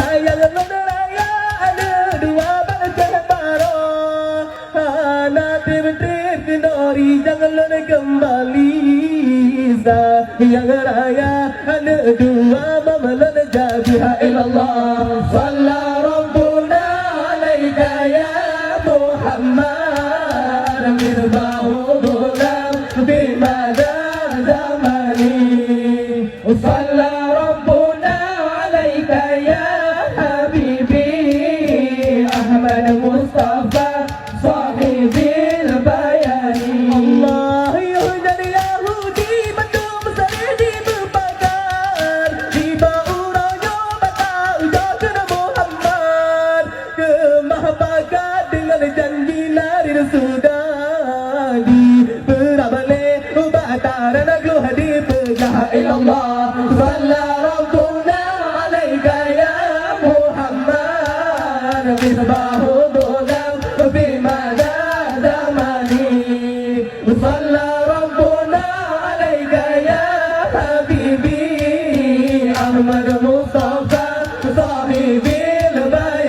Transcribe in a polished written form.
sayang raya ada dua bangsa baru. Nanti menteri kendori jangan lona kembali. Sayang raya ada dua mama lona jadi ilallah. Salla Rabbuna alaika ya Muhammad mirbahu gulam bimada zamani. Salla Rabbuna alaika ya habibi Ahmad Mustafa sahibil bayani. Allah yuhdan Yahudi Bandung Saridi berbakar Tiba urangnya batau jatuh Muhammad Kemahabakat dengan janji lari sudah Berabale ubataran aglu hadi pegah ilallah. Salla Rabbuna alaika ya Muhammad Misbahu dulam bimada zamani. Salla Rabbuna alaika ya habibi Ahmad Mustafa sahibil bayani.